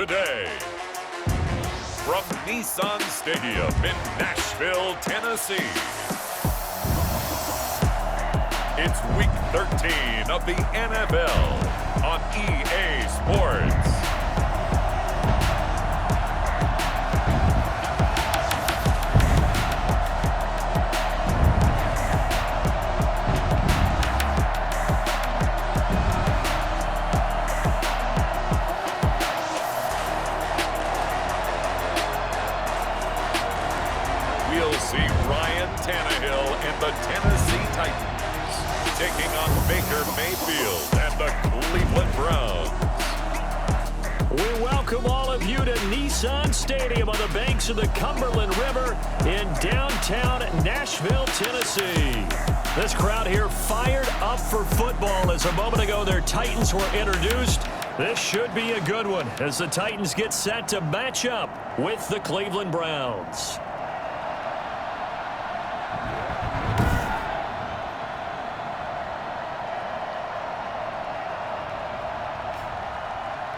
today. From Nissan Stadium in Nashville, Tennessee. It's Week 13 of the NFL on EA Sports. We'll see Ryan Tannehill and the Tennessee Titans taking on Baker Mayfield and the Cleveland Browns. We welcome all of you to Nissan Stadium on the banks of the Cumberland River in downtown Nashville, Tennessee. This crowd here fired up for football as a moment ago their Titans were introduced. This should be a good one as the Titans get set to match up with the Cleveland Browns.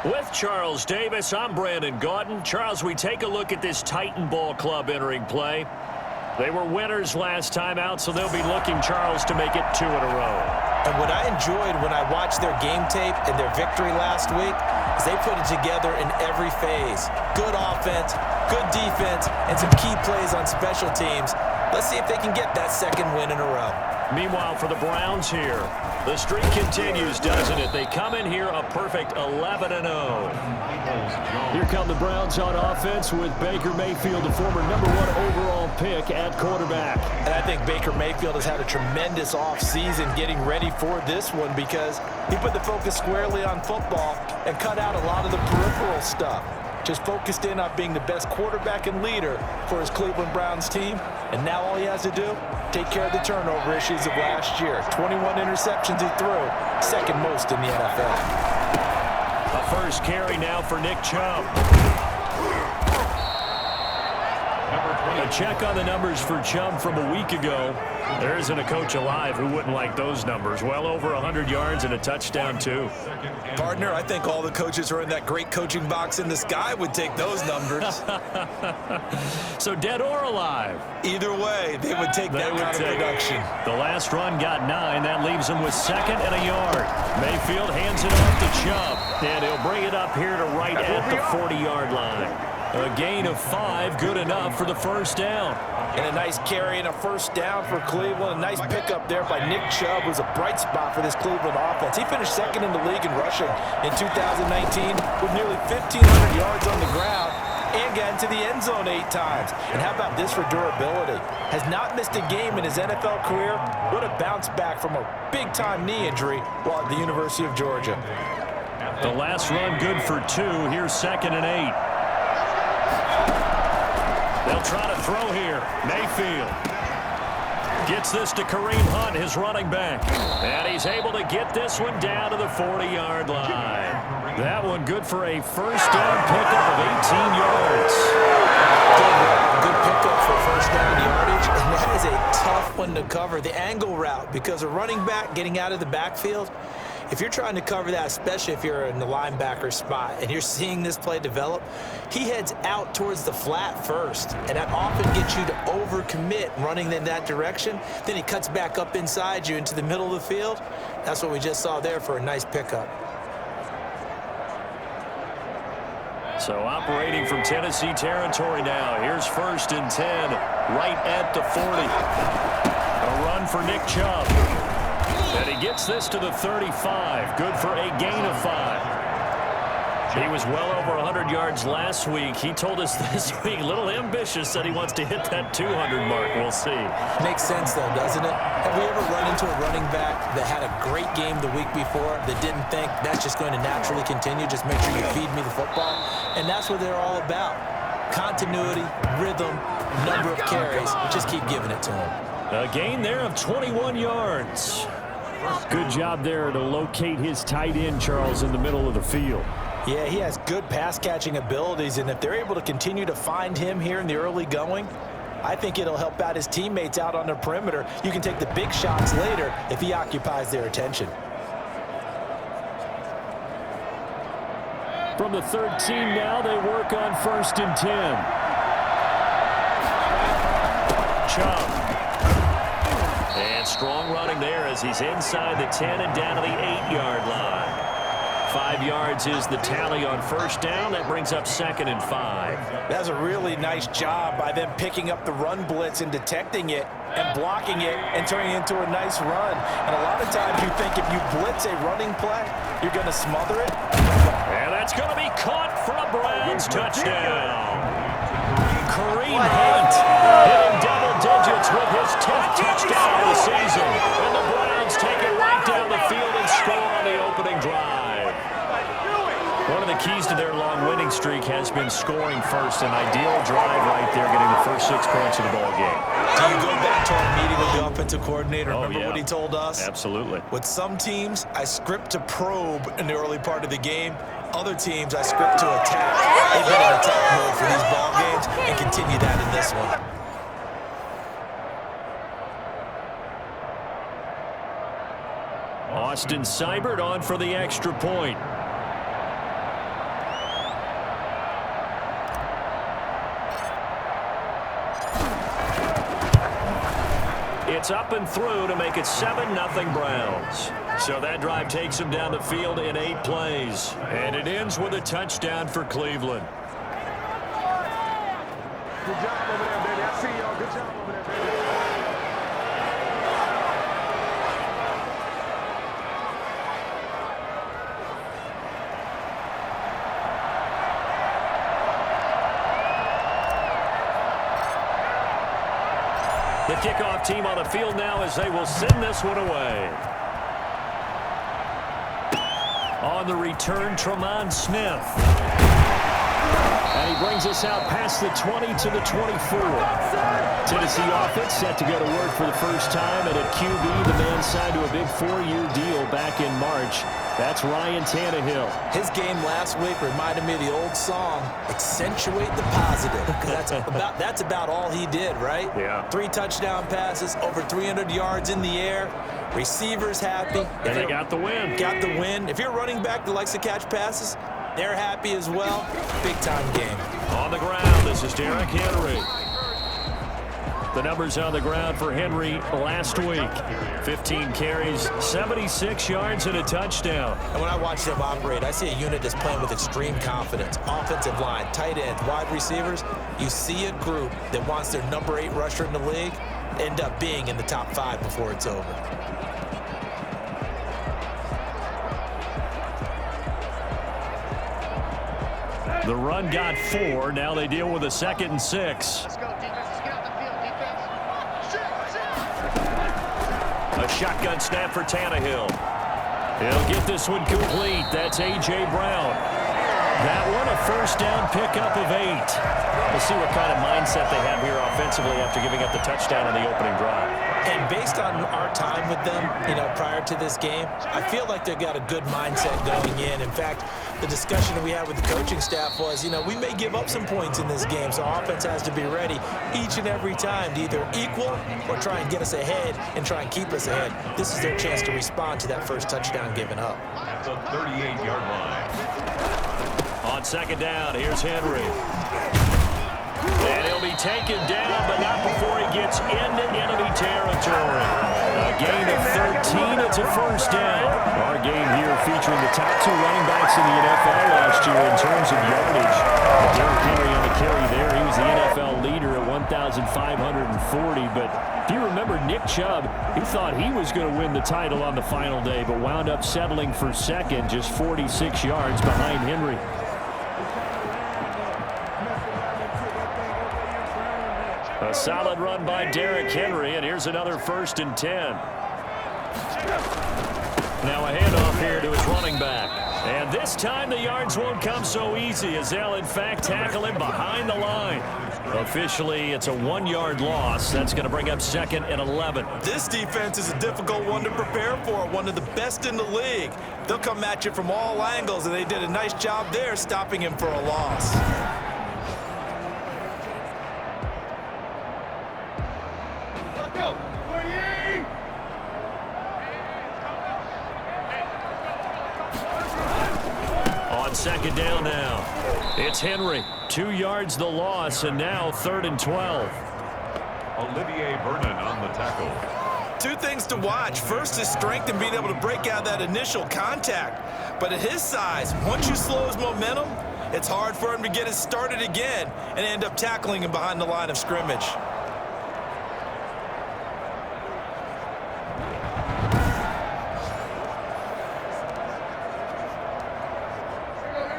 With Charles Davis, I'm Brandon Gaudin. Charles, we take a look at this Titan Ball Club entering play. They were winners last time out, so they'll be looking, Charles, to make it 2 in a row. And what I enjoyed when I watched their game tape and their victory last week is they put it together in every phase. Good offense, good defense, and some key plays on special teams. Let's see if they can get that second win in a row. Meanwhile, for the Browns here, the streak continues, doesn't it? They come in here a perfect 11-0. Here come the Browns on offense with Baker Mayfield, the former #1 overall pick at quarterback. And I think Baker Mayfield has had a tremendous offseason getting ready for this one because he put the focus squarely on football and cut out a lot of the peripheral stuff. Just focused in on being the best quarterback and leader for his Cleveland Browns team. And now all he has to do, take care of the turnover issues of last year. 21 interceptions he threw, second most in the NFL. A first carry now for Nick Chubb. A check on the numbers for Chubb from a week ago. There isn't a coach alive who wouldn't like those numbers. Well over 100 yards and a touchdown, too. Partner, I think all the coaches who are in that great coaching box in the sky would take those numbers. So dead or alive? Either way, they would take that kind of production. The last run got 9. That leaves him with 2nd and a yard. Mayfield hands it off to Chubb, and he'll bring it up here to right at the 40-yard line. A gain of 5, good enough for the first down. And a nice carry and a first down for Cleveland. A nice pickup there by Nick Chubb, who's a bright spot for this Cleveland offense. He finished 2nd in the league in rushing in 2019 with nearly 1,500 yards on the ground and got into the end zone 8 times. And how about this for durability? Has not missed a game in his NFL career. What a bounce back from a big-time knee injury while at the University of Georgia. The last run good for 2. Here's 2nd and 8. They'll try to throw here. Mayfield gets this to Kareem Hunt, his running back. And he's able to get this one down to the 40-yard line. That one good for a first down pickup of 18 yards. Good pickup for first down yardage. And that is a tough one to cover. The angle route, because a running back getting out of the backfield, if you're trying to cover that, especially if you're in the linebacker spot and you're seeing this play develop, he heads out towards the flat first, and that often gets you to overcommit running in that direction. Then he cuts back up inside you into the middle of the field. That's what we just saw there for a nice pickup. So operating from Tennessee territory now. Here's 1st and 10, right at the 40. A run for Nick Chubb. And he gets this to the 35. Good for a gain of 5. He was well over 100 yards last week. He told us this week, a little ambitious, that he wants to hit that 200 mark. We'll see. Makes sense, though, doesn't it? Have we ever run into a running back that had a great game the week before that didn't think that's just going to naturally continue? Just make sure you feed me the football. And that's what they're all about. Continuity, rhythm, number of carries. Just keep giving it to him. A gain there of 21 yards. Good job there to locate his tight end, Charles, in the middle of the field. Yeah, he has good pass-catching abilities, and if they're able to continue to find him here in the early going, I think it'll help out his teammates out on the perimeter. You can take the big shots later if he occupies their attention. From the 13 now, they work on 1st and 10. Chubb. And strong running there as he's inside the 10 and down to the 8-yard line. 5 yards is the tally on 1st down. That brings up 2nd and 5. That's a really nice job by them picking up the run blitz and detecting it and blocking it and turning it into a nice run. And a lot of times you think if you blitz a running play, you're going to smother it. And that's going to be caught for a Browns touchdown. Kareem Hunt hitting double digits with his 10th touchdown of the season. And the Browns take it right down the field and score on the opening drive. One of the keys to their long winning streak has been scoring first. An ideal drive right there, getting the first 6 points of the ball game. Do you go back to our meeting with the offensive coordinator? Remember what he told us? Absolutely. With some teams, I script to probe in the early part of the game. Other teams, I script to attack. They've been in attack mode for these ball games and continue that in this one. Austin Seibert on for the extra point. It's up and through to make it 7-0 Browns. So that drive takes them down the field in 8 plays. And it ends with a touchdown for Cleveland. Good job over there, baby. I see y'all. Good job over there, baby. The kickoff team on the field now as they will send this one away. On the return, Tremont Smith. And he brings us out past the 20 to the 24. Tennessee offense set to go to work for the first time. And at QB, the man signed to a big 4-year deal back in March. That's Ryan Tannehill. His game last week reminded me of the old song, Accentuate the Positive. Because that's about all he did, right? Yeah. 3 touchdown passes, over 300 yards in the air. Receivers happy. And they got the win. Got the win. If you're a running back that likes to catch passes, they're happy as well. Big-time game. On the ground, this is Derrick Henry. The numbers on the ground for Henry last week. 15 carries, 76 yards, and a touchdown. And when I watch them operate, I see a unit that's playing with extreme confidence. Offensive line, tight ends, wide receivers. You see a group that wants their number 8 rusher in the league end up being in the top 5 before it's over. The run got 4. Now they deal with a 2nd and 6. Let's go, defense. Let's get out the field, defense. A shotgun snap for Tannehill. He'll get this one complete. That's A.J. Brown. That one a first down pickup of 8. We'll see what kind of mindset they have here offensively after giving up the touchdown on the opening drive. And based on our time with them, prior to this game, I feel like they've got a good mindset going in. In fact, the discussion that we had with the coaching staff was, we may give up some points in this game, so offense has to be ready each and every time to either equal or try and get us ahead and try and keep us ahead. This is their chance to respond to that first touchdown given up. At the 38-yard line. On 2nd down, here's Henry. And he'll be taken down, but not before he gets into enemy territory. A gain of 13, it's a first down. Our game here featuring the top 2 running backs in the NFL last year in terms of yardage. Derrick Henry on the carry there. He was the NFL leader at 1,540. But if you remember Nick Chubb, he thought he was going to win the title on the final day, but wound up settling for 2nd, just 46 yards behind Henry. A solid run by Derrick Henry, and here's another 1st and 10. Now a handoff here to his running back. And this time the yards won't come so easy as they'll in fact tackle him behind the line. Officially, it's a 1-yard loss. That's going to bring up 2nd and 11. This defense is a difficult one to prepare for, one of the best in the league. They'll come at you from all angles, and they did a nice job there stopping him for a loss. On second down now. It's Henry. 2 yards the loss, and now 3rd and 12. Olivier Vernon on the tackle. 2 things to watch. First is strength and being able to break out that initial contact. But at his size, once you slow his momentum, it's hard for him to get it started again and end up tackling him behind the line of scrimmage.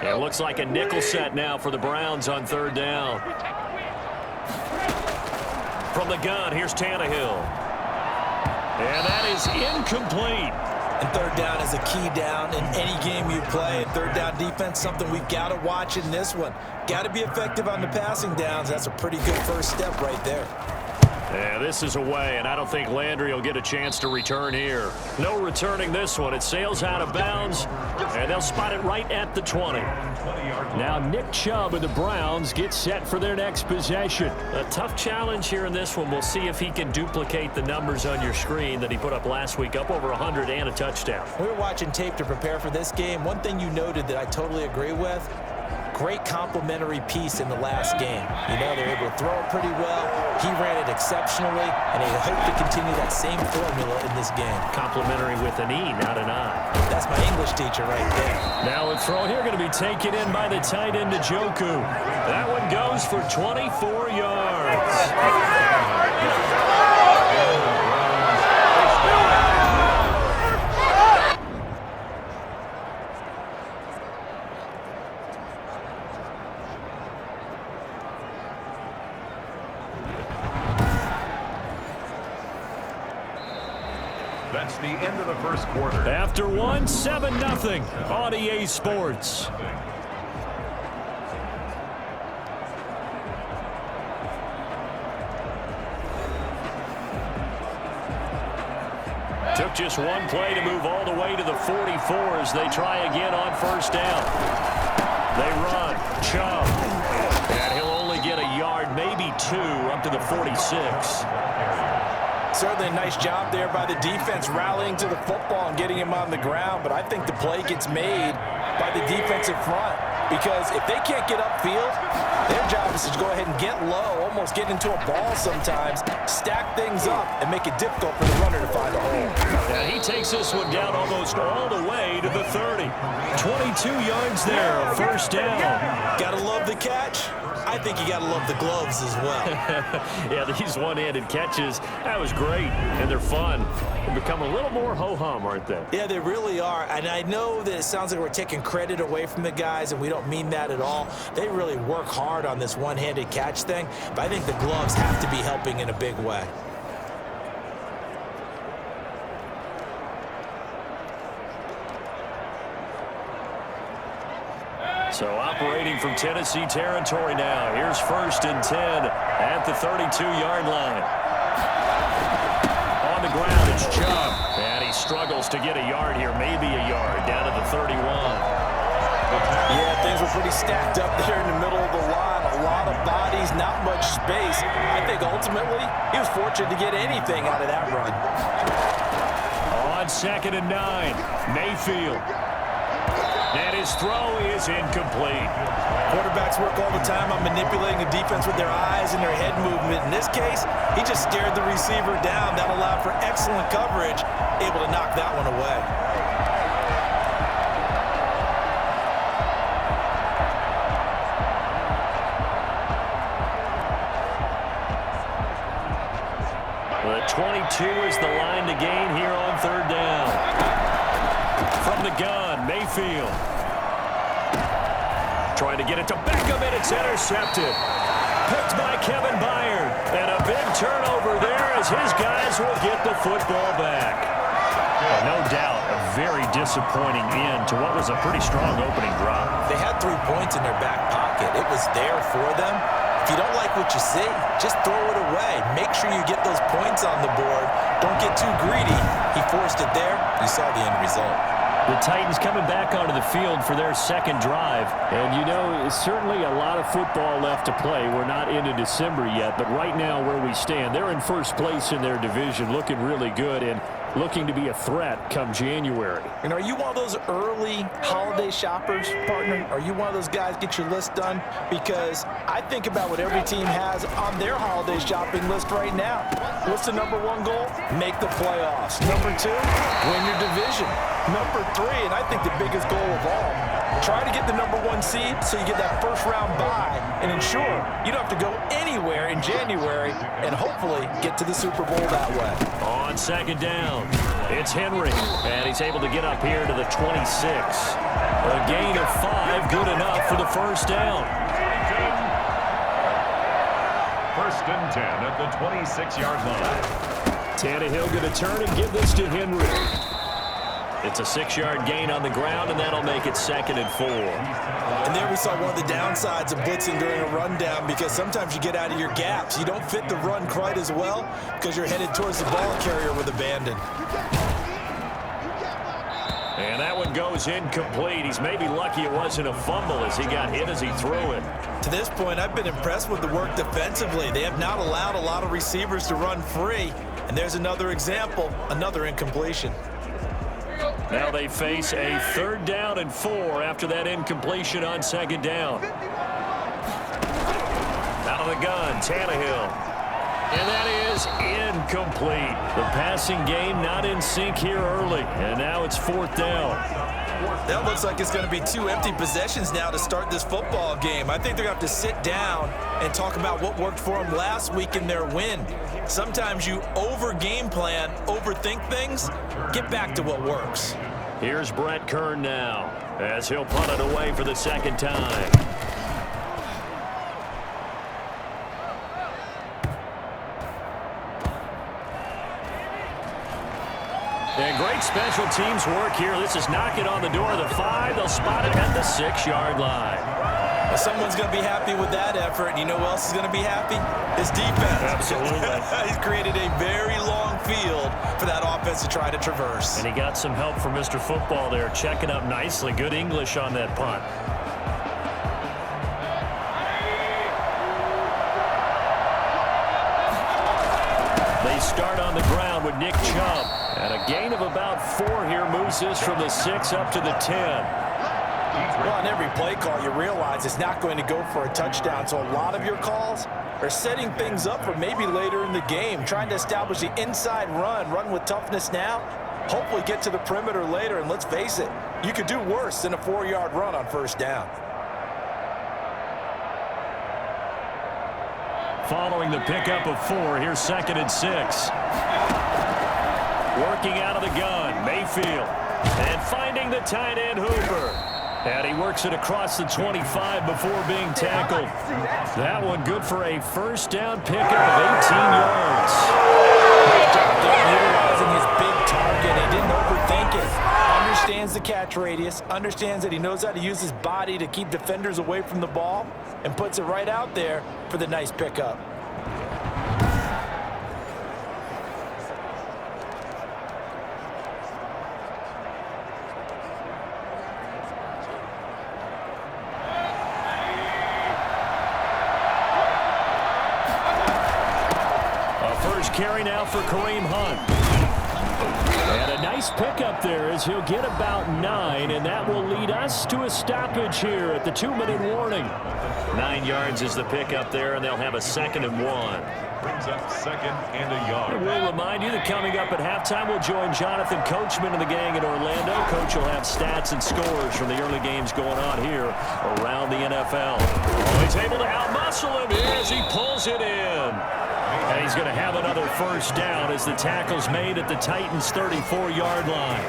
It looks like a nickel set now for the Browns on 3rd down. From the gun, here's Tannehill. And that is incomplete. And 3rd down is a key down in any game you play. And 3rd down defense, something we've got to watch in this one. Got to be effective on the passing downs. That's a pretty good first step right there. Yeah, this is away, and I don't think Landry will get a chance to return here. No returning this one. It sails out of bounds, and they'll spot it right at the 20. Now Nick Chubb of the Browns gets set for their next possession. A tough challenge here in this one. We'll see if he can duplicate the numbers on your screen that he put up last week, up over 100 and a touchdown. We were watching tape to prepare for this game. One thing you noted that I totally agree with, great complementary piece in the last game. You know, they're able to throw it pretty well. He ran it exceptionally, and they hope to continue that same formula in this game. Complimentary with an E, not an I. That's my English teacher right there. Now a throw here going to be taken in by the tight end, Njoku. That one goes for 24 yards. That's the end of the first quarter. After one, 7-0 on EA Sports. Took just one play to move all the way to the 44 as they try again on 1st down. They run. Chubb. And he'll only get a yard, maybe 2, up to the 46. Certainly a nice job there by the defense rallying to the football and getting him on the ground, but I think the play gets made by the defensive front because if they can't get upfield, their job is to go ahead and get low, almost get into a ball sometimes, stack things up, and make it difficult for the runner to find a hole. And he takes this one down almost all the way to the 30. 22 yards there, 1st down. Gotta love the catch. I think you got to love the gloves as well. Yeah, these one-handed catches, that was great, and they're fun. They become a little more ho-hum, aren't they? Yeah, they really are, and I know that it sounds like we're taking credit away from the guys, and we don't mean that at all. They really work hard on this one-handed catch thing, but I think the gloves have to be helping in a big way. So operating from Tennessee territory now. Here's 1st and 10 at the 32-yard line. On the ground, it's Chubb. And he struggles to get a yard here, maybe a yard, down to the 31. Yeah, things were pretty stacked up there in the middle of the line. A lot of bodies, not much space. I think ultimately he was fortunate to get anything out of that run. On 2nd and 9, Mayfield. And his throw is incomplete. Quarterbacks work all the time on manipulating the defense with their eyes and their head movement. In this case, he just stared the receiver down. That allowed for excellent coverage, able to knock that one away. The 22 is the line to gain here on 3rd down. From the gun, Mayfield. Trying to get it to Beckham, and it's intercepted. Picked by Kevin Byard. And a big turnover there as his guys will get the football back. Well, no doubt, a very disappointing end to what was a pretty strong opening drive. They had 3 points in their back pocket. It was there for them. If you don't like what you see, just throw it away. Make sure you get those points on the board. Don't get too greedy. He forced it there. You saw the end result. The Titans coming back onto the field for their 2nd drive. And, you know, certainly a lot of football left to play. We're not into December yet, but right now where we stand, they're in 1st place in their division, looking really good. And looking to be a threat come January. And are you one of those early holiday shoppers, partner? Are you one of those guys get your list done? Because I think about what every team has on their holiday shopping list right now. What's the number one goal? Make the playoffs. Number two, win your division. Number three, and I think the biggest goal of all, try to get the number one seed so you get that first round bye and ensure you don't have to go anywhere in January and hopefully get to the Super Bowl that way. On second down, it's Henry, and he's able to get up here to the 26. A gain of 5, good enough for the first down. First and 10 at the 26-yard line. Tannehill going to turn and give this to Henry. It's a 6-yard gain on the ground, and that'll make it 2nd and 4. And there we saw one of the downsides of blitzing during a rundown, because sometimes you get out of your gaps. You don't fit the run quite as well because you're headed towards the ball carrier with abandon. And that one goes incomplete. He's maybe lucky it wasn't a fumble as he got hit as he threw it. To this point, I've been impressed with the work defensively. They have not allowed a lot of receivers to run free. And there's another example, another incompletion. Now they face a 3rd down and 4 after that incompletion on 2nd down. Out of the gun, Tannehill. And that is incomplete. The passing game not in sync here early. And now it's 4th down. That looks like it's going to be 2 empty possessions now to start this football game. I think they're going to have to sit down and talk about what worked for them last week in their win. Sometimes you over-game plan, overthink things. Get back to what works. Here's Brett Kern now as he'll punt it away for the 2nd time. And great special teams work here. This is knocking on the door of the 5. They'll spot it at the 6-yard line. Well, someone's going to be happy with that effort. And you know who else is going to be happy? His defense. Absolutely. He's created a very long field for that offense to try to traverse. And he got some help from Mr. Football there, checking up nicely. Good English on that punt. They start on the ground with Nick Chubb. And a gain of about 4 here moves this from the 6 up to the 10. Well, on every play call, you realize it's not going to go for a touchdown. So a lot of your calls are setting things up for maybe later in the game, trying to establish the inside run with toughness now, hopefully get to the perimeter later. And let's face it, you could do worse than a 4-yard run on 1st down. Following the pickup of 4, here's 2nd and 6. Working out of the gun, Mayfield. And finding the tight end, Hooper. And he works it across the 25 before being tackled. That one good for a 1st down pickup of 18 yards. Utilizing his big target. He didn't overthink it. Understands the catch radius. Understands that he knows how to use his body to keep defenders away from the ball. And puts it right out there for the nice pickup. Carry now for Kareem Hunt. And a nice pickup there as he'll get about 9, and that will lead us to a stoppage here at the 2-minute warning. 9 yards is the pickup there, and they'll have a 2nd and 1. Brings up 2nd and a yard. And we'll remind you that coming up at halftime, we'll join Jonathan Coachman and the gang in Orlando. Coach will have stats and scores from the early games going on here around the NFL. Oh, he's able to outmuscle him as he pulls it in. And he's going to have another 1st down as the tackle's made at the Titans' 34-yard line.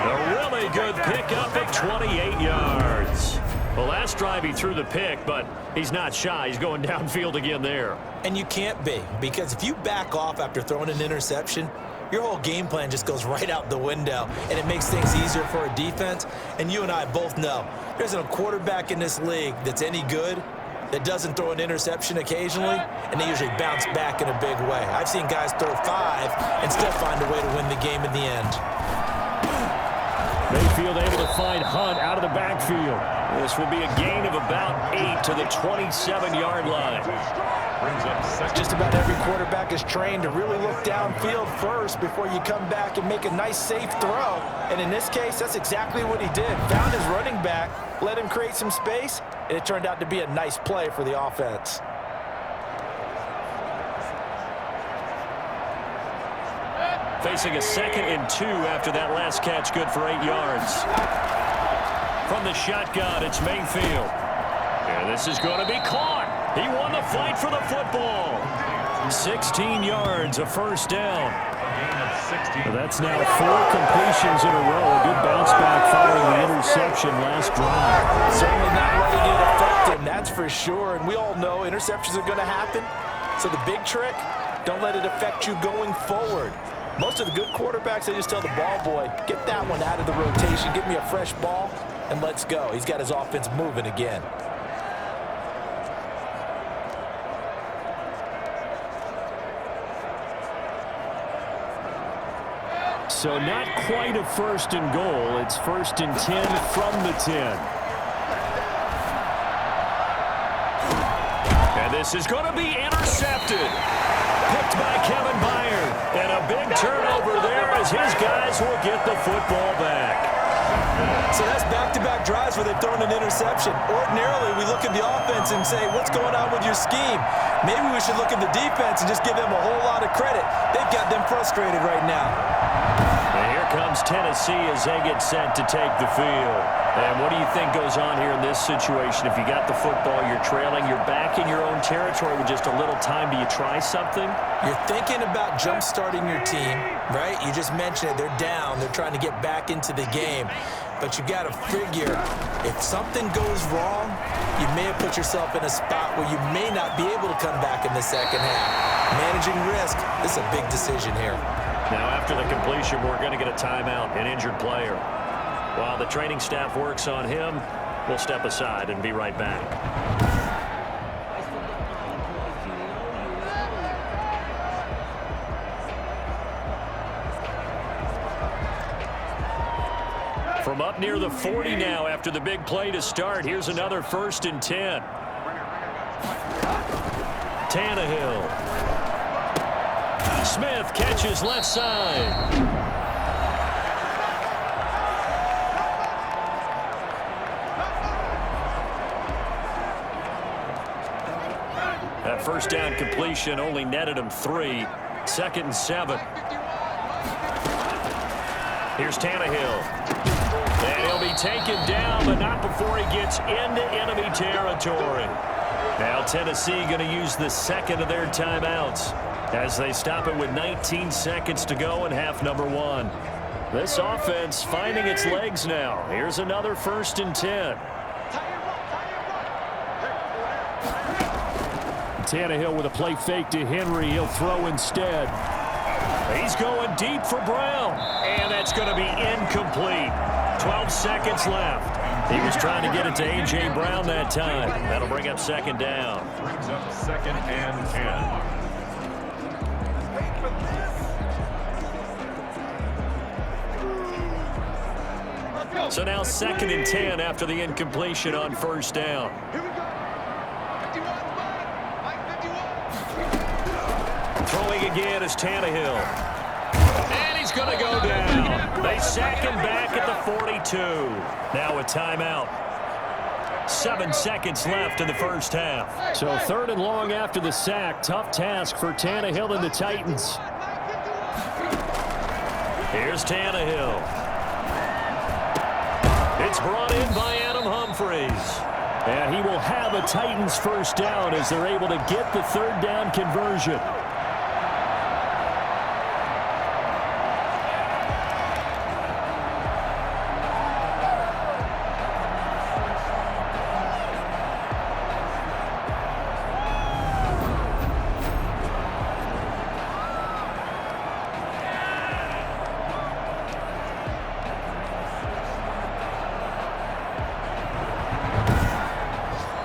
A really good pickup of 28 yards. Well, last drive he threw the pick, but he's not shy. He's going downfield again there. And you can't be, because if you back off after throwing an interception, your whole game plan just goes right out the window, and it makes things easier for a defense. And you and I both know there's a quarterback in this league that's any good that doesn't throw an interception occasionally, and they usually bounce back in a big way. I've seen guys throw 5 and still find a way to win the game in the end. Mayfield able to find Hunt out of the backfield. This will be a gain of about 8 to the 27-yard line. Brings up second. Just about every quarterback is trained to really look downfield first before you come back and make a nice, safe throw. And in this case, that's exactly what he did. Found his running back, let him create some space, and it turned out to be a nice play for the offense. Facing a 2nd and 2 after that last catch, good for 8 yards. From the shotgun, it's Mayfield. And this is going to be caught. He won the fight for the football. 16 yards, a first down. That's now 4 completions in a row. A good bounce back following the interception last drive. Certainly not letting it affect him, that's for sure. And we all know interceptions are going to happen. So the big trick, don't let it affect you going forward. Most of the good quarterbacks, they just tell the ball boy, get that one out of the rotation, give me a fresh ball, and let's go. He's got his offense moving again. So not quite a 1st and goal. It's 1st and 10 from the 10. And this is going to be intercepted. Picked by Kevin Byard. And a big turnover there as his guys will get the football back. So that's back-to-back drives where they've thrown an interception. Ordinarily, we look at the offense and say, what's going on with your scheme? Maybe we should look at the defense and just give them a whole lot of credit. They've got them frustrated right now. And here comes Tennessee as they get set to take the field. And what do you think goes on here in this situation? If you got the football, you're trailing, you're back in your own territory with just a little time. Do you try something? You're thinking about jump-starting your team, right? You just mentioned it. They're down. They're trying to get back into the game. But you got to figure, if something goes wrong, you may have put yourself in a spot where you may not be able to come back in the second half. Managing risk, this is a big decision here. Now, after the completion, we're going to get a timeout, an injured player. While the training staff works on him, we'll step aside and be right back. From up near the 40 now after the big play to start, here's another 1st and 10. Tannehill. Smith catches left side. That first down completion only netted him 3. 2nd and 7. Here's Tannehill. And he'll be taken down, but not before he gets into enemy territory. Now Tennessee going to use the 2nd of their timeouts as they stop it with 19 seconds to go in half number 1. This offense finding its legs now. Here's another 1st and 10. Tannehill with a play fake to Henry. He'll throw instead. He's going deep for Brown. And that's going to be incomplete. 12 seconds left. He was trying to get it to A.J. Brown that time. That'll bring up 2nd down. Brings up 2nd and 10. So now 2nd and 10 after the incompletion on 1st down. Throwing again is Tannehill. And he's going to go down. They sack him back at the 42. Now a timeout. 7 seconds left in the first half. So 3rd and long after the sack. Tough task for Tannehill and the Titans. Here's Tannehill. It's brought in by Adam Humphries. And he will have a Titans first down as they're able to get the 3rd down conversion.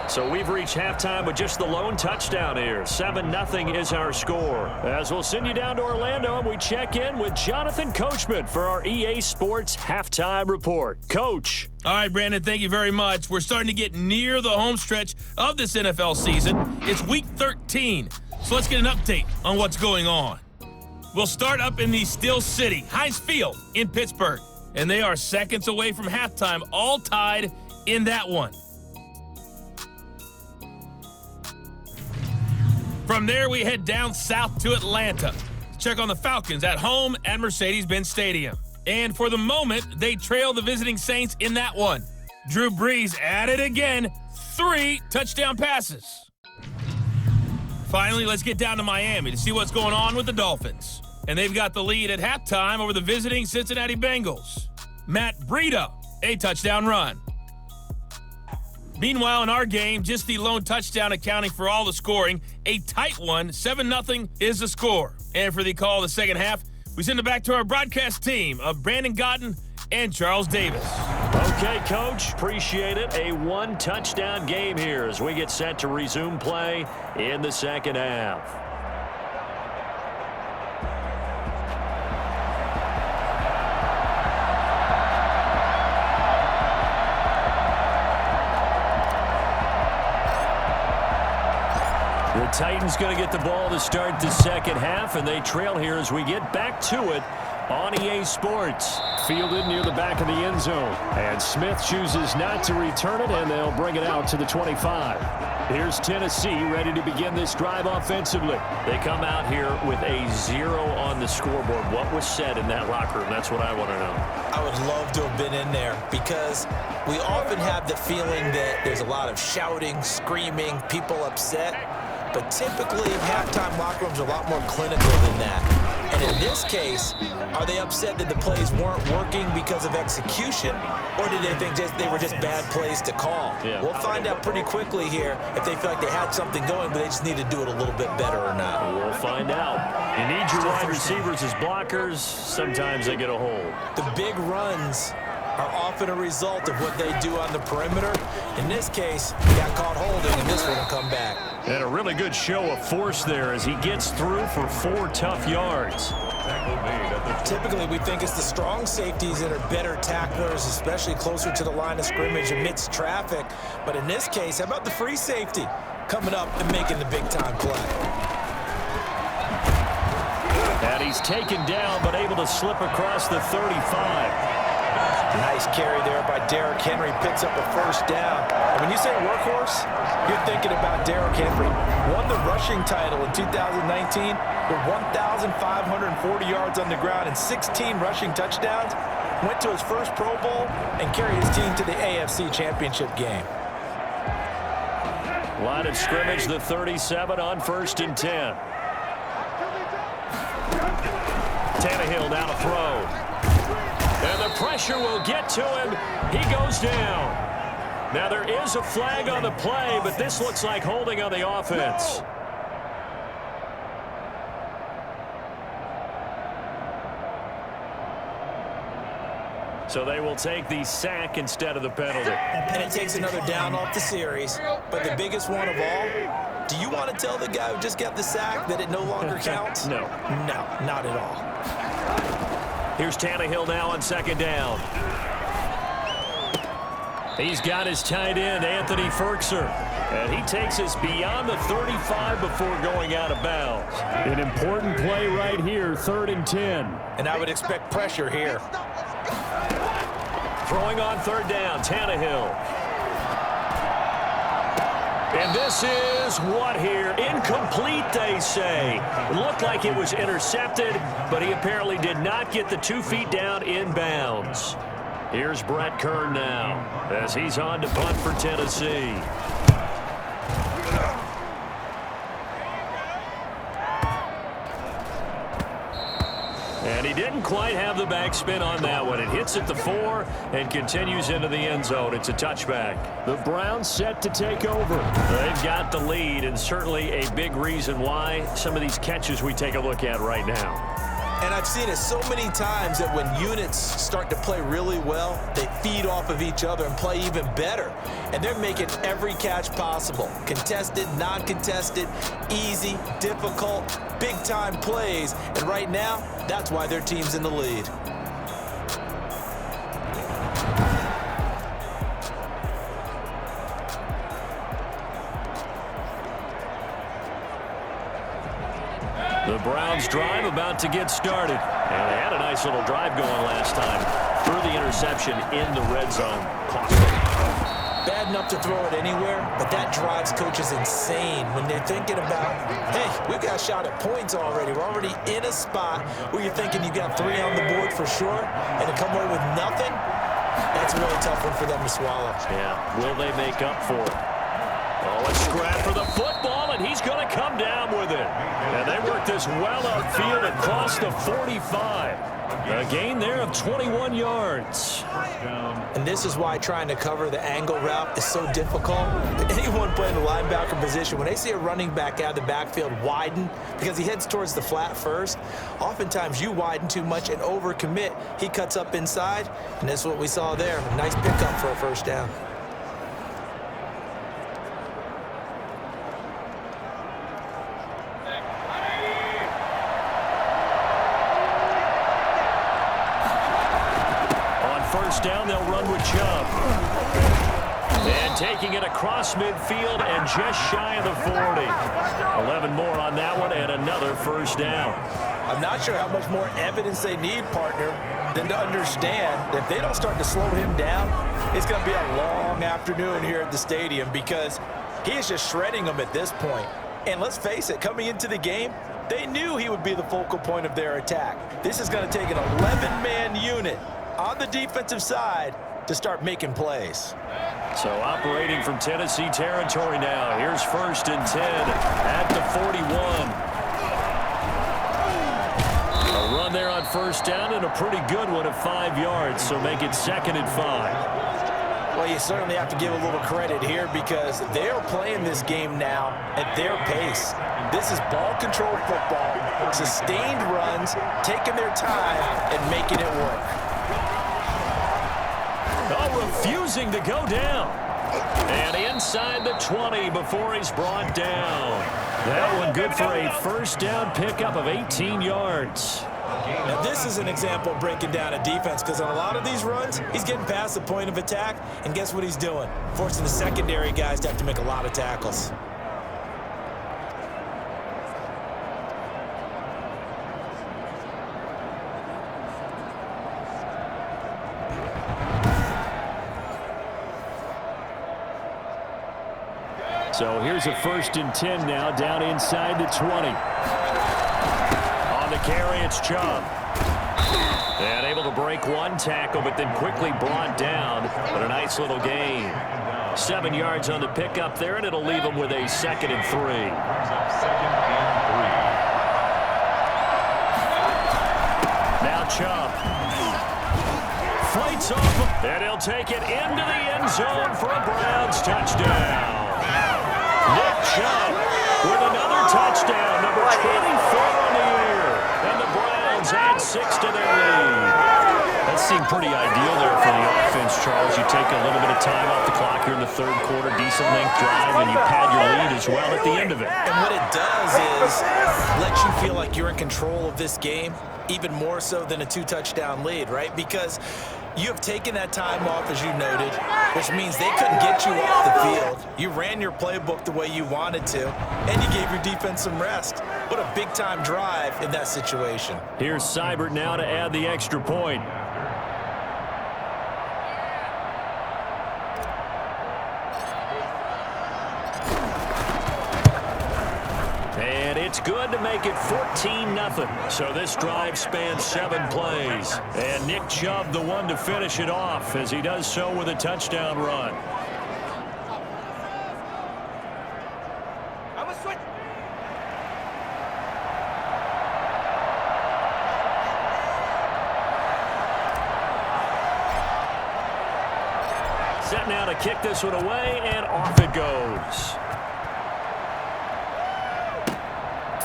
So we've reached halftime with just the lone touchdown here. 7-0 is our score. As we'll send you down to Orlando, and we check in with Jonathan Coachman for our EA Sports Halftime Report. Coach. All right, Brandon, thank you very much. We're starting to get near the home stretch of this NFL season. It's Week 13, so let's get an update on what's going on. We'll start up in the Steel City, Heinz Field in Pittsburgh, and they are seconds away from halftime, all tied in that one. From there, we head down south to Atlanta to check on the Falcons at home at Mercedes-Benz Stadium. And for the moment, they trail the visiting Saints in that one. Drew Brees at it again, 3 touchdown passes. Finally, let's get down to Miami to see what's going on with the Dolphins. And they've got the lead at halftime over the visiting Cincinnati Bengals. Matt Breida, a touchdown run. Meanwhile, in our game, just the lone touchdown accounting for all the scoring. A tight one, 7-0 is the score. And for the call of the second half, we send it back to our broadcast team of Brandon Godden and Charles Davis. Okay, Coach, appreciate it. A one-touchdown game here as we get set to resume play in the second half. The Titans going to get the ball to start the second half, and they trail here as we get back to it on EA Sports. Fielded near the back of the end zone. And Smith chooses not to return it, and they'll bring it out to the 25. Here's Tennessee ready to begin this drive offensively. They come out here with a 0 on the scoreboard. What was said in that locker room? That's what I want to know. I would love to have been in there because we often have the feeling that there's a lot of shouting, screaming, people upset. But typically, halftime locker rooms are a lot more clinical than that. And in this case, are they upset that the plays weren't working because of execution, or did they think they were just bad plays to call? Yeah. We'll find out pretty quickly here if they feel like they had something going, but they just need to do it a little bit better or not. We'll find out. You need your wide receivers as blockers. Sometimes they get a hold. The big runs are often a result of what they do on the perimeter. In this case, he got caught holding, and this one will come back. And a really good show of force there as he gets through for 4 tough yards. Typically, we think it's the strong safeties that are better tacklers, especially closer to the line of scrimmage amidst traffic. But in this case, how about the free safety coming up and making the big-time play? And he's taken down, but able to slip across the 35. Nice carry there by Derrick Henry. Picks up a first down. And when you say workhorse, you're thinking about Derrick Henry. Won the rushing title in 2019 with 1,540 yards on the ground and 16 rushing touchdowns. Went to his first Pro Bowl and carried his team to the AFC Championship game. Line of scrimmage, the 37 on 1st and 10. Tannehill now to throw. And the pressure will get to him. He goes down. Now there is a flag on the play, but this looks like holding on the offense. So they will take the sack instead of the penalty. And it takes another down off the series. But the biggest one of all, do you want to tell the guy who just got the sack that it no longer counts? No. No, not at all. Here's Tannehill now on 2nd down. He's got his tight end, Anthony Ferkser. And he takes us beyond the 35 before going out of bounds. An important play right here, 3rd and 10. And I would expect pressure here. Throwing on 3rd down, Tannehill. And this is what here? Incomplete, they say. It looked like it was intercepted, but he apparently did not get the 2 feet down in bounds. Here's Brett Kern now as he's on to punt for Tennessee. And he didn't quite have the backspin on that one. It hits at the 4 and continues into the end zone. It's a touchback. The Browns set to take over. They've got the lead, and certainly a big reason why some of these catches we take a look at right now. And I've seen it so many times that when units start to play really well, they feed off of each other and play even better. And they're making every catch possible. Contested, non-contested, easy, difficult, big-time plays. And right now, that's why their team's in the lead. Browns drive about to get started. And they had a nice little drive going last time. Threw the interception in the red zone. Cost them. Bad enough to throw it anywhere, but that drives coaches insane when they're thinking about, hey, we've got a shot at points already. We're already in a spot where you're thinking you got 3 on the board for sure, and to come away with nothing, that's a really tough one for them to swallow. Yeah, will they make up for it? Oh, a scrap for the football, and he's going to come down with it. And they work this well upfield across the 45. A gain there of 21 yards. And this is why trying to cover the angle route is so difficult. Anyone playing the linebacker position, when they see a running back out of the backfield widen because he heads towards the flat first, oftentimes you widen too much and overcommit. He cuts up inside, and that's what we saw there. A nice pickup for a first down. Down, they'll run with Chubb. And taking it across midfield and just shy of the 40. 11 more on that one and another first down. I'm not sure how much more evidence they need, partner, than to understand that if they don't start to slow him down, it's going to be a long afternoon here at the stadium because he is just shredding them at this point. And let's face it, coming into the game, they knew he would be the focal point of their attack. This is going to take an 11-man unit on the defensive side to start making plays. So operating from Tennessee territory now. Here's 1st and 10 at the 41. A run there on first down and a pretty good one of 5 yards, so make it 2nd and 5. Well, you certainly have to give a little credit here because they're playing this game now at their pace. This is ball control football, sustained runs, taking their time and making it work. Oh, refusing to go down. And inside the 20 before he's brought down. That one good for a first down pickup of 18 yards. Now, this is an example of breaking down a defense because on a lot of these runs, he's getting past the point of attack, and guess what he's doing? Forcing the secondary guys to have to make a lot of tackles. So here's a 1st and 10 now, down inside the 20. On the carry, it's Chubb. And able to break one tackle, but then quickly brought down. But a nice little gain. 7 yards on the pickup there, and it'll leave him with a 2nd and 3. Now Chubb. Fights off, and he'll take it into the end zone for a Browns touchdown. Nick Chubb with another touchdown, number 24 on the year. And the Browns add 6 to their lead. That seemed pretty ideal there for the offense, Charles. You take a little bit of time off the clock here in the 3rd quarter, decent length drive, and you pad your lead as well at the end of it. And what it does is let you feel like you're in control of this game, even more so than a 2-touchdown lead, right? Because you have taken that time off, as you noted, which means they couldn't get you off the field. You ran your playbook the way you wanted to, and you gave your defense some rest. What a big-time drive in that situation. Here's Seibert now to add the extra point. And it's good to make it 14-0. So this drive spans 7 plays. And Nick Chubb the one to finish it off as he does so with a touchdown run. Set now to kick this one away, and off it goes.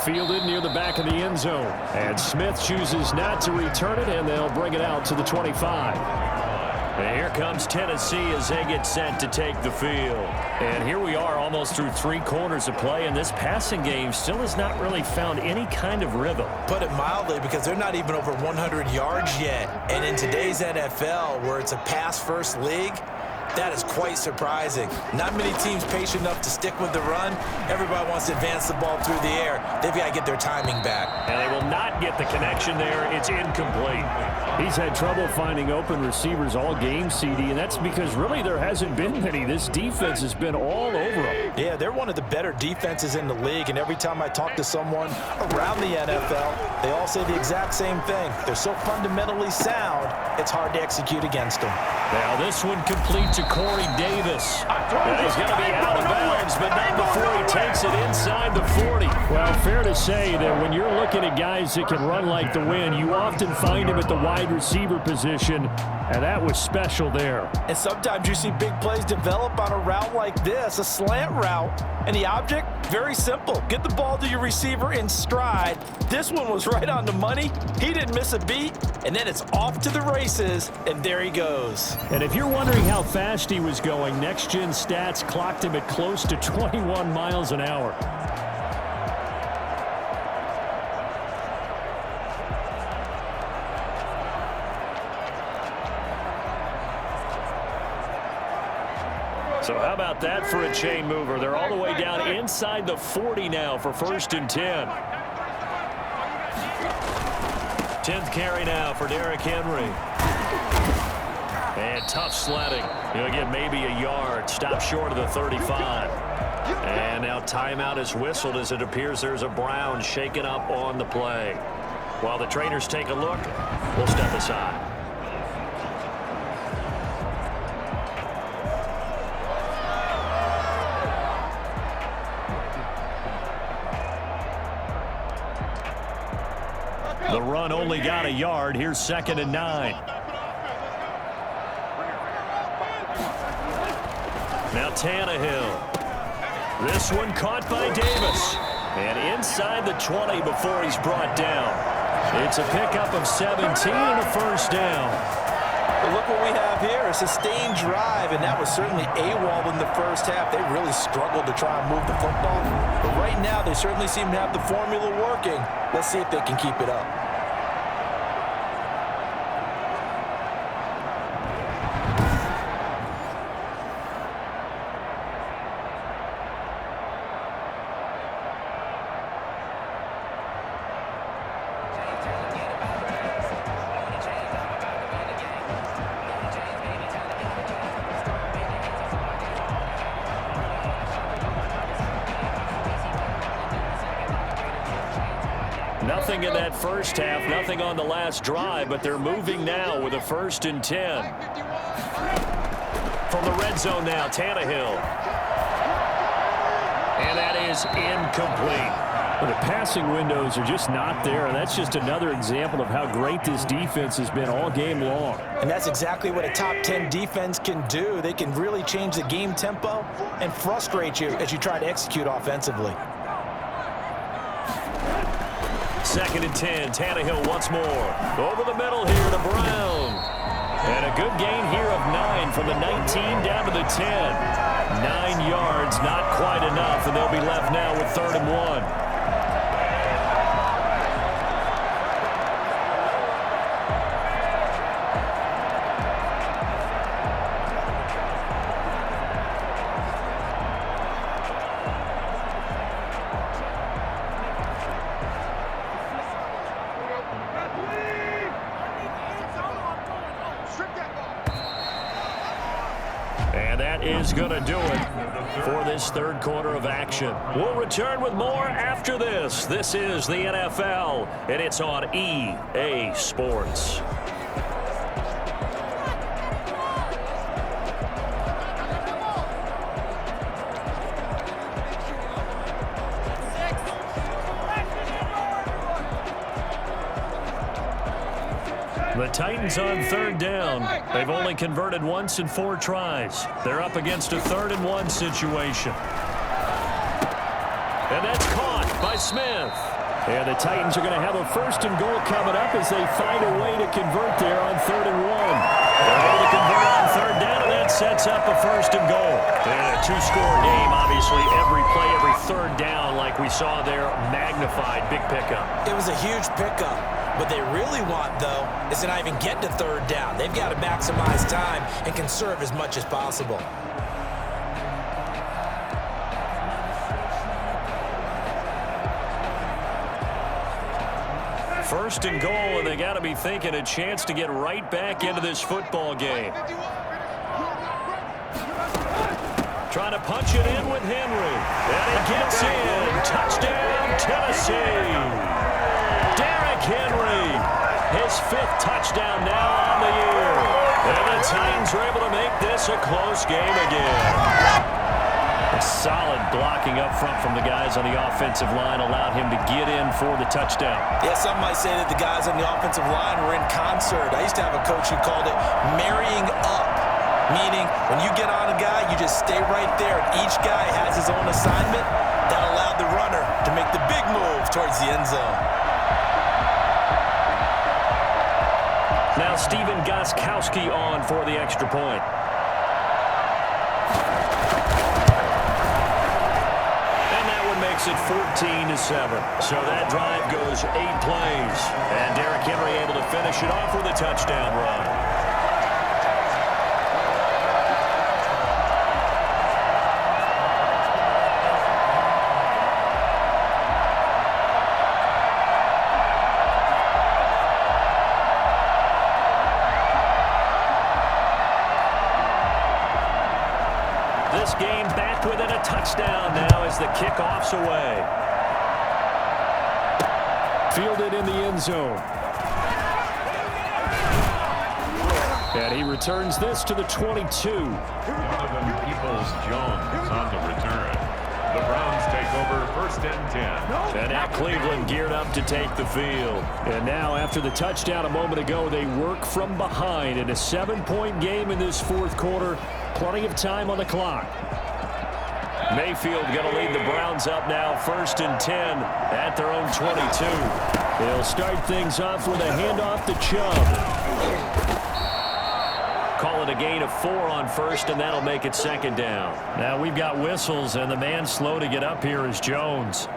Fielded near the back of the end zone. And Smith chooses not to return it, and they'll bring it out to the 25. And here comes Tennessee as they get set to take the field. And here we are almost through 3 quarters of play, and this passing game still has not really found any kind of rhythm. Put it mildly, because they're not even over 100 yards yet. And in today's NFL, where it's a pass-first league, That is quite surprising. Not many teams patient enough to stick with the run. Everybody wants to advance the ball through the air. They've got to get their timing back. And they will not get the connection there. It's incomplete. He's had trouble finding open receivers all game, CD, and that's because really there hasn't been many. This defense has been all over them. Yeah, they're one of the better defenses in the league, and every time I talk to someone around the NFL, they all say the exact same thing. They're so fundamentally sound, it's hard to execute against them. Now this one complete to Corey Davis. And he's going to be out of bounds, but not before he takes it inside the 40. Well, fair to say that when you're looking at guys that can run like the wind, you often find him at the wide receiver position, and that was special there. And sometimes you see big plays develop on a route like this, a slant route, and the object, very simple. Get the ball to your receiver in stride. This one was right on the money. He didn't miss a beat, and then it's off to the races, and there he goes. And if you're wondering how fast he was going, Next Gen Stats clocked him at close to 21 miles an hour. So how about that for a chain mover? They're all the way down inside the 40 now for 1st and 10. 10th carry now for Derrick Henry. And tough sledding. He'll get maybe a yard. Stop short of the 35. And now timeout is whistled as it appears there's a Brown shaken up on the play. While the trainers take a look, we'll step aside. The run only got a yard. Here's 2nd and 9. Now Tannehill. This one caught by Davis. And inside the 20 before he's brought down. It's a pickup of 17 and a 1st down. But look what we have here, a sustained drive, and that was certainly AWOL in the first half. They really struggled to try and move the football. But right now, they certainly seem to have the formula working. Let's see if they can keep it up. Nothing in that first half, nothing on the last drive, but they're moving now with a 1st and 10. From the red zone now, Tannehill. And that is incomplete. Well, the passing windows are just not there, and that's just another example of how great this defense has been all game long. And that's exactly what a top 10 defense can do. They can really change the game tempo and frustrate you as you try to execute offensively. 2nd and 10. Tannehill once more. Over the middle here to Brown. And a good gain here of 9 from the 19 down to the 10. 9 yards, not quite enough, and they'll be left now with 3rd and 1. Is going to do it for this 3rd quarter of action. We'll return with more after this. This is the NFL, and it's on EA Sports. The Titans on 3rd down. They've only converted once in 4 tries. They're up against a 3rd and 1 situation. And that's caught by Smith. And the Titans are going to have a 1st and goal coming up as they find a way to convert there on 3rd and 1. They're able to convert on 3rd down, and that's sets up a 1st and goal. And a two-score game, obviously, every play, every third down, like we saw there, magnified. Big pickup. It was a huge pickup. What they really want, though, is to not even get to 3rd down. They've got to maximize time and conserve as much as possible. First and goal, and they got to be thinking a chance to get right back into this football game. Trying to punch it in with Henry. And it gets in. Touchdown, Tennessee. Derrick Henry, his 5th touchdown now on the year. And the Titans are able to make this a close game again. Solid blocking up front from the guys on the offensive line allowed him to get in for the touchdown. Yeah, some might say that the guys on the offensive line were in concert. I used to have a coach who called it marrying up, meaning when you get on a guy, you just stay right there. Each guy has his own assignment. That allowed the runner to make the big move towards the end zone. Now Steven Gostkowski on for the extra point. Makes it 14-7. So that drive goes 8 plays. And Derrick Henry able to finish it off with a touchdown run. This game back within a touchdown now as the kickoff's away. Fielded in the end zone. And he returns this to the 22. Donovan Peoples-Jones on the return. The Browns take over 1st and 10. And now Cleveland geared up to take the field. And now after the touchdown a moment ago, they work from behind in a 7-point game in this 4th quarter. Plenty of time on the clock. Mayfield going to lead the Browns up now, 1st and 10 at their own 22. They'll start things off with a handoff to Chubb. Call it a gain of 4 on 1st, and that'll make it 2nd down. Now we've got whistles, and the man slow to get up here is Jones.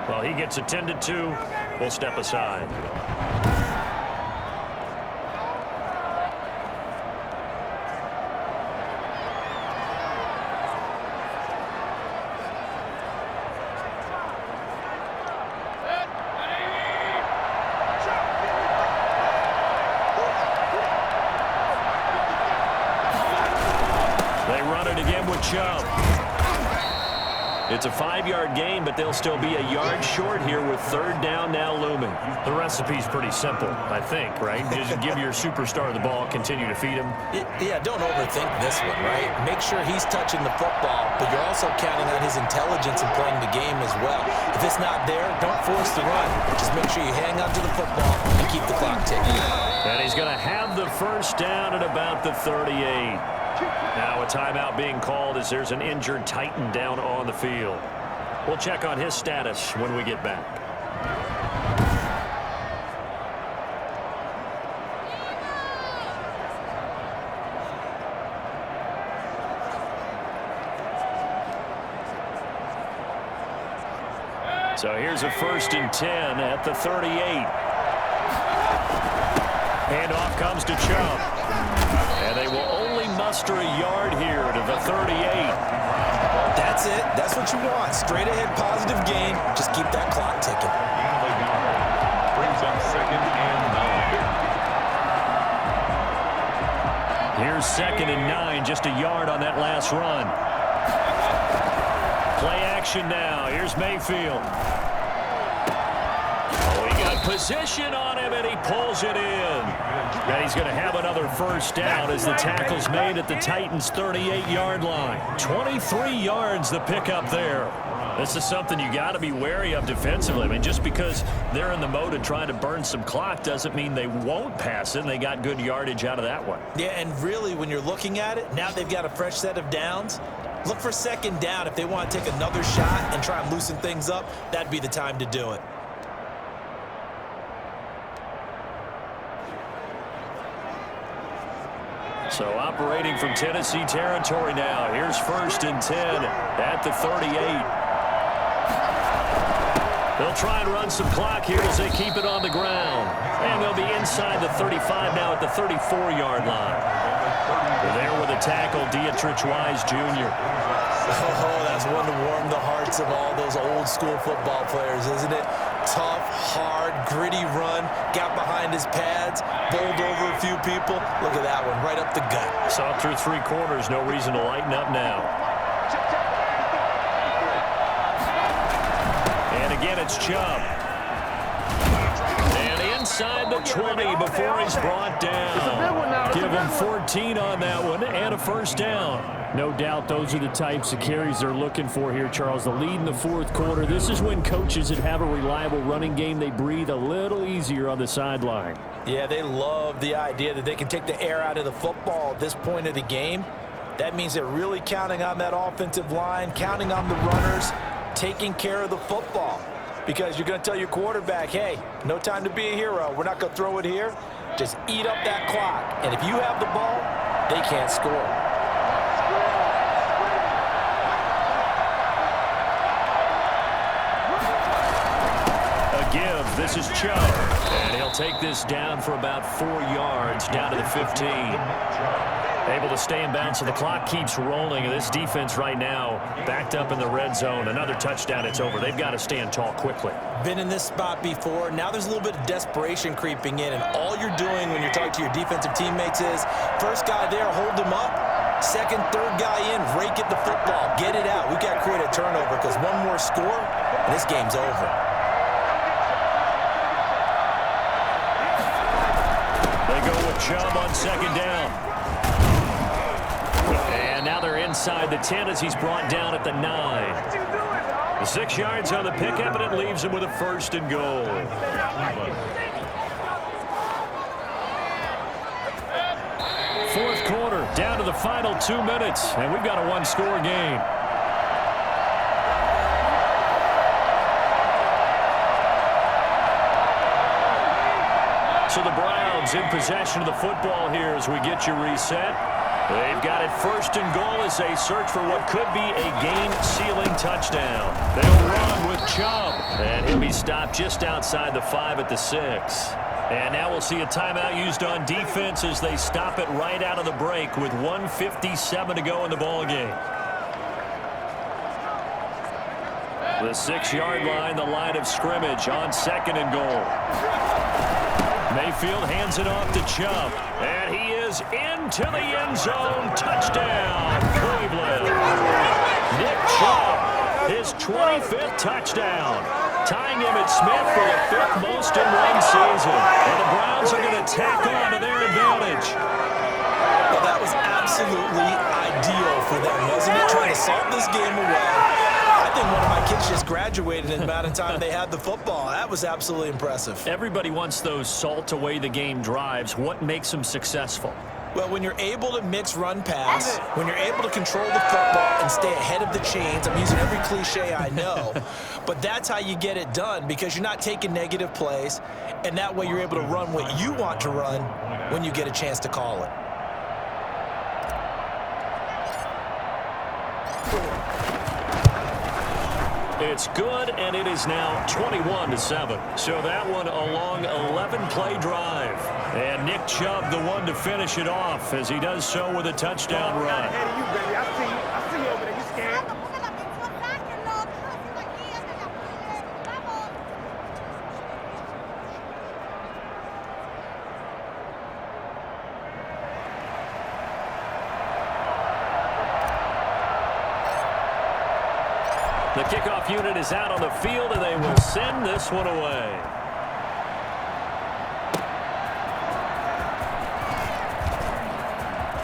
Well, he gets attended to. We'll step aside. Chubb. It's a 5-yard gain, but they'll still be a yard short here with 3rd down now looming. The recipe's pretty simple, I think, right? Just give your superstar the ball, continue to feed him. Yeah, don't overthink this one, right? Make sure he's touching the football, but you're also counting on his intelligence in playing the game as well. If it's not there, don't force the run. Just make sure you hang on to the football and keep the clock ticking. And he's going to have the 1st down at about the 38. Now a timeout being called as there's an injured Titan down on the field. We'll check on his status when we get back. So here's a 1st and 10 at the 38. Handoff comes to Chubb. And they will only muster a yard here to the 38. That's it. That's what you want. Straight ahead positive gain. Just keep that clock ticking. Brings up 2nd and 9. Here's 2nd and 9. Just a yard on that last run. Play action now. Here's Mayfield. Oh, he got position on him, and he pulls it in. And he's going to have another 1st down as the tackle's made at the Titans' 38-yard line. 23 yards the pickup there. This is something you got to be wary of defensively. I mean, just because they're in the mode of trying to burn some clock doesn't mean they won't pass it, and they got good yardage out of that one. Yeah, and really, when you're looking at it, now they've got a fresh set of downs. Look for 2nd down. If they want to take another shot and try and loosen things up, that'd be the time to do it. So operating from Tennessee territory now. Here's 1st and 10 at the 38. They'll try and run some clock here as they keep it on the ground. And they'll be inside the 35 now at the 34-yard line. There with a tackle, Dietrich Wise Jr. Oh, that's one to warm the hearts of all those old school football players, isn't it? Tough, hard, gritty run, got behind his pads, bowled over a few people. Look at that one, right up the gut. Saw through 3 quarters, no reason to lighten up now. And again, it's Chubb. And inside the 20 before he's brought down. Give him 14 on that one and a 1st down. No doubt those are the types of carries they're looking for here, Charles. The lead in the 4th quarter. This is when coaches that have a reliable running game, they breathe a little easier on the sideline. Yeah, they love the idea that they can take the air out of the football at this point of the game. That means they're really counting on that offensive line, counting on the runners, taking care of the football. Because you're going to tell your quarterback, hey, no time to be a hero. We're not going to throw it here. Just eat up that clock. And if you have the ball, they can't score. Give. This is Chubb. And he'll take this down for about 4 yards, down to the 15. Able to stay in bounds, so the clock keeps rolling. This defense right now backed up in the red zone. Another touchdown, it's over. They've got to stand tall quickly. Been in this spot before. Now there's a little bit of desperation creeping in, and all you're doing when you're talking to your defensive teammates is, first guy there, hold him up. Second, third guy in, rake at the football. Get it out. We've got to create a turnover because one more score, and this game's over. Chubb on 2nd down. And now they're inside the 10 as he's brought down at the 9. The 6 yards on the pickup, and it leaves him with a 1st and goal. Fourth quarter, down to the final 2 minutes, and we've got a 1-score game. So the Browns in possession of the football here as we get you reset. They've got it 1st and goal as they search for what could be a game-sealing touchdown. They'll run with Chubb, and he'll be stopped just outside the 5 at the 6. And now we'll see a timeout used on defense as they stop it right out of the break with 1:57 to go in the ballgame. The 6-yard line, the line of scrimmage on 2nd and goal. Mayfield hands it off to Chubb, and he is into the end zone. Touchdown, Cleveland. Nick Chubb, his 25th touchdown, tying him at Smith for the 5th most in one season. And the Browns are going to tack on to their advantage. Well, that was absolutely ideal for them, wasn't it? Trying to salt this game away. I think one of my kids just graduated in the amount of time they had the football. That was absolutely impressive. Everybody wants those salt away the game drives. What makes them successful? Well, when you're able to mix run pass, when you're able to control the football and stay ahead of the chains, I'm using every cliche I know, but that's how you get it done because you're not taking negative plays, and that way you're able to run what you want to run when you get a chance to call it. It's good, and it is now 21-7. So that one a long 11-play drive. And Nick Chubb, the one to finish it off, as he does so with a touchdown run. I see you over there. You scared? The kickoff unit is out on the field, and they will send this one away.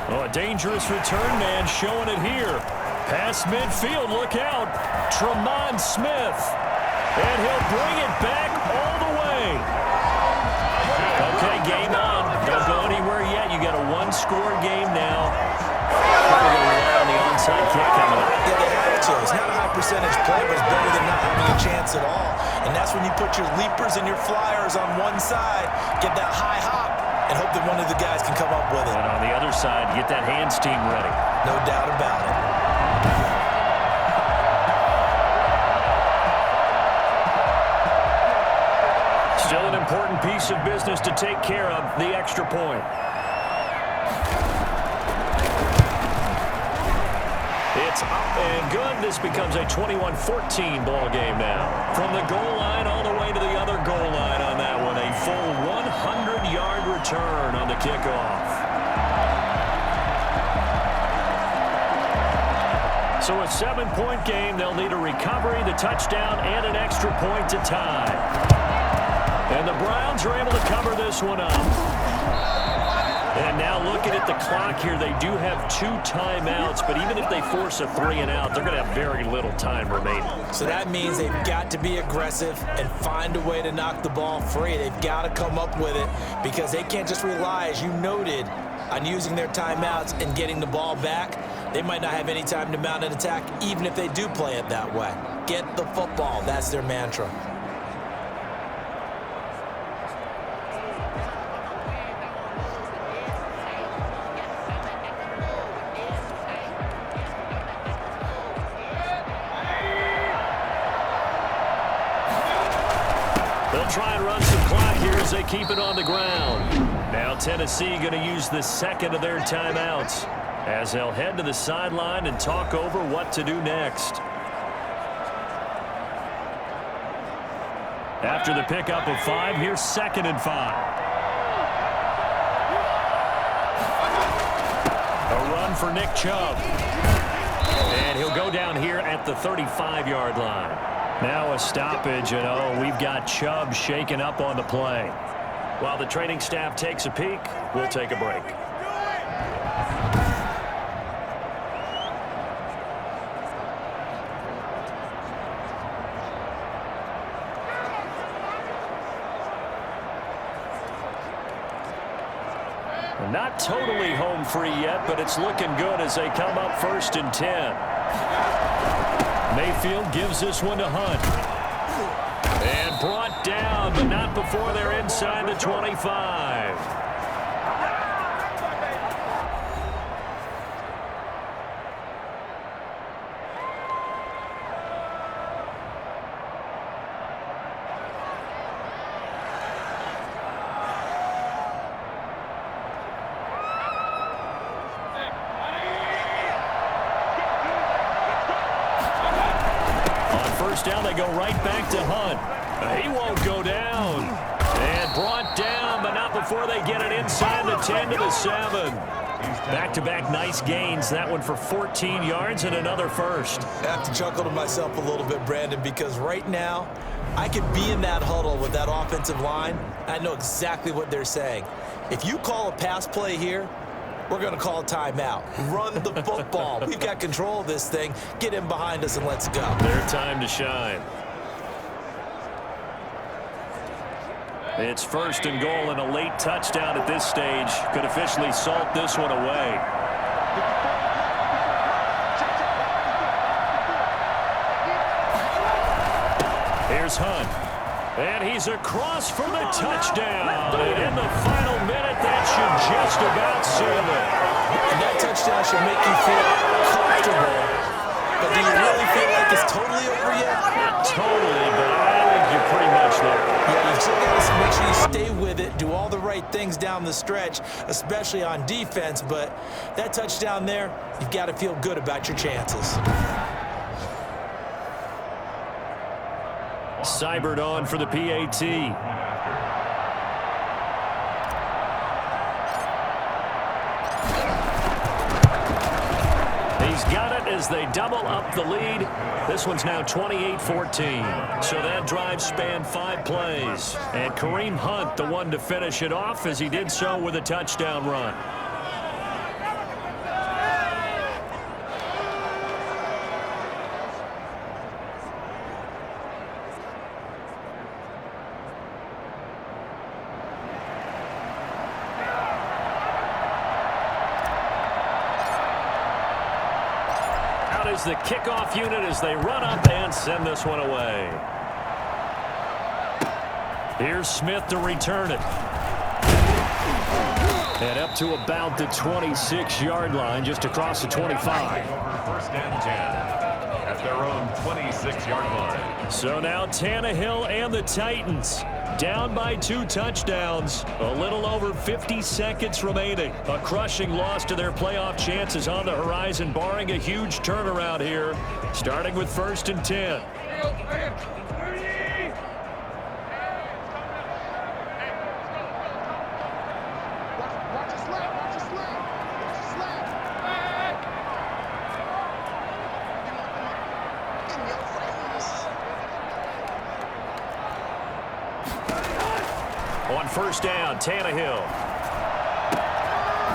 Oh, a dangerous return man showing it here. Pass midfield, look out. Tremont Smith. And he'll bring it back all the way. Okay, game on. Don't go anywhere yet. You got a 1-score game now. Probably going to rely on the onside kick coming up. Yeah, they have to. It's not a high percentage play, but it's better than not having a chance at all. And that's when you put your leapers and your flyers on one side, get that high hop, and hope that one of the guys can come up with it. And on the other side, get that hands team ready. No doubt about it. Still an important piece of business to take care of, the extra point. It's up and good. This becomes a 21-14 ball game now. From the goal line all the way to the other goal line on that one. A full 100-yard return on the kickoff. So a 7-point game. They'll need a recovery, the touchdown, and an extra point to tie. And the Browns are able to cover this one up. And now looking at the clock here, they do have 2 timeouts, but even if they force a 3-and-out, they're going to have very little time remaining. So that means they've got to be aggressive and find a way to knock the ball free. They've got to come up with it because they can't just rely, as you noted, on using their timeouts and getting the ball back. They might not have any time to mount an attack, even if they do play it that way. Get the football. That's their mantra. Try and run some clock here as they keep it on the ground. Now Tennessee going to use the second of their timeouts as they'll head to the sideline and talk over what to do next. After the pickup of 5, here's 2nd and 5. A run for Nick Chubb. And he'll go down here at the 35-yard line. Now a stoppage, and we've got Chubb shaken up on the play. While the training staff takes a peek, we'll take a break. Not totally home free yet, but it's looking good as they come up 1st and 10. Mayfield gives this one to Hunt. And brought down, but not before they're inside the 25. Down, they go right back to Hunt. He won't go down. And brought down, but not before they get it inside the 10 to the 7. Back-to-back nice gains. That one for 14 yards and another first. I have to chuckle to myself a little bit, Brandon, because right now I could be in that huddle with that offensive line. I know exactly what they're saying. If you call a pass play here, we're going to call a timeout. Run the football. We've got control of this thing. Get in behind us and let's go. Their time to shine. It's 1st and goal, and a late touchdown at this stage could officially salt this one away. Here's Hunt. And he's across for the touchdown. And in the final minute, that should just about seal it. And that touchdown should make you feel comfortable. But do you really feel like it's totally over yet? Not totally, but I think you're pretty much there. Yeah, you've still got to make sure you stay with it, do all the right things down the stretch, especially on defense. But that touchdown there, you've got to feel good about your chances. Seibert on for the PAT. He's got it as they double up the lead. This one's now 28-14. So that drive spanned 5 plays. And Kareem Hunt, the one to finish it off, as he did so with a touchdown run. Is the kickoff unit as they run up and send this one away. Here's Smith to return it. And up to about the 26-yard line, just across the 25. First and 10 at their own 26-yard line. So now Tannehill and the Titans down by 2 touchdowns. A little over 50 seconds remaining. A crushing loss to their playoff chances on the horizon, barring a huge turnaround here, starting with first and 10. On first down, Tannehill.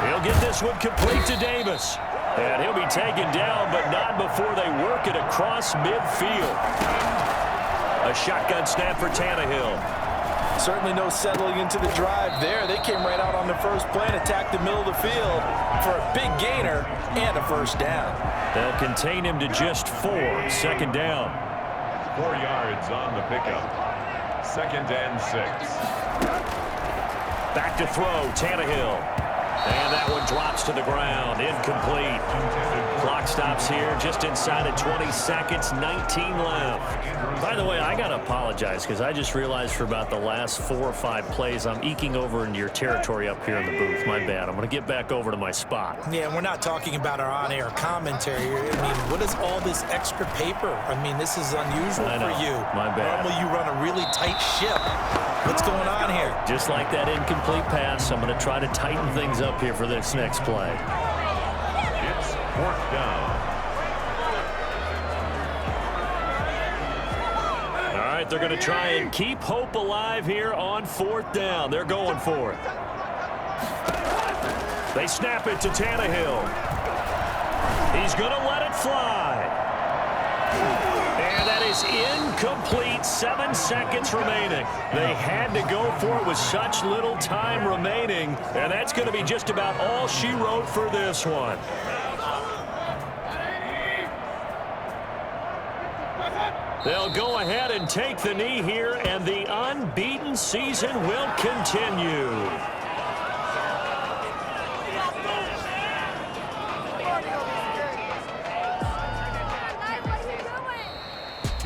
He'll get this one complete to Davis. And he'll be taken down, but not before they work it across midfield. A shotgun snap for Tannehill. Certainly no settling into the drive there. They came right out on the first play and attacked the middle of the field for a big gainer and a first down. They'll contain him to just 4. Second down. 4 yards on the pickup. Second and 6. Back to throw, Tannehill. And that one drops to the ground, incomplete. Clock stops here just inside of 20 seconds, 19 left. By the way, I got to apologize because I just realized for about the last 4 or 5 plays, I'm eking over into your territory up here in the booth. My bad. I'm going to get back over to my spot. Yeah, we're not talking about our on-air commentary. I mean, what is all this extra paper? I mean, this is unusual for you. My bad. Normally you run a really tight ship. What's going on here? Just like that incomplete pass, I'm going to try to tighten things up here for this next play. It's 4th down. All right, they're going to try and keep hope alive here on 4th down. They're going for it. They snap it to Tannehill. He's going to let it fly. And that is incomplete. 7 seconds remaining. They had to go for it with such little time remaining. And that's going to be just about all she wrote for this one. They'll go ahead and take the knee here, and the unbeaten season will continue.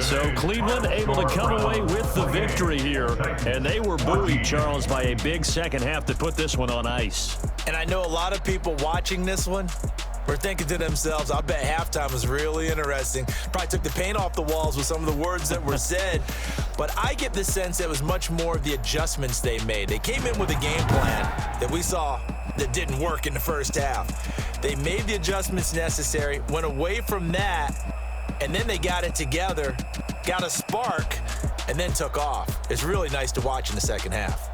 So Cleveland able to come away with the victory here. And they were buoyed, Charles, by a big second half to put this one on ice. And I know a lot of people watching this one were thinking to themselves, I bet halftime was really interesting. Probably took the paint off the walls with some of the words that were said. But I get the sense that it was much more of the adjustments they made. They came in with a game plan that we saw that didn't work in the first half. They made the adjustments necessary, went away from that, and then they got it together, got a spark, and then took off. It's really nice to watch in the second half.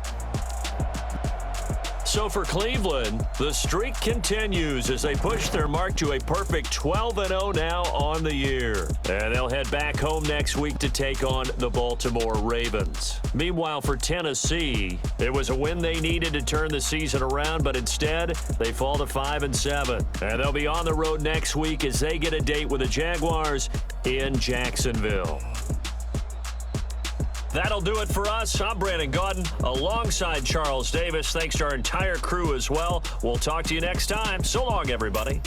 So for Cleveland, the streak continues as they push their mark to a perfect 12-0 now on the year. And they'll head back home next week to take on the Baltimore Ravens. Meanwhile, for Tennessee, it was a win they needed to turn the season around, but instead, they fall to 5-7. And they'll be on the road next week as they get a date with the Jaguars in Jacksonville. That'll do it for us. I'm Brandon Gaudin alongside Charles Davis. Thanks to our entire crew as well. We'll talk to you next time. So long, everybody.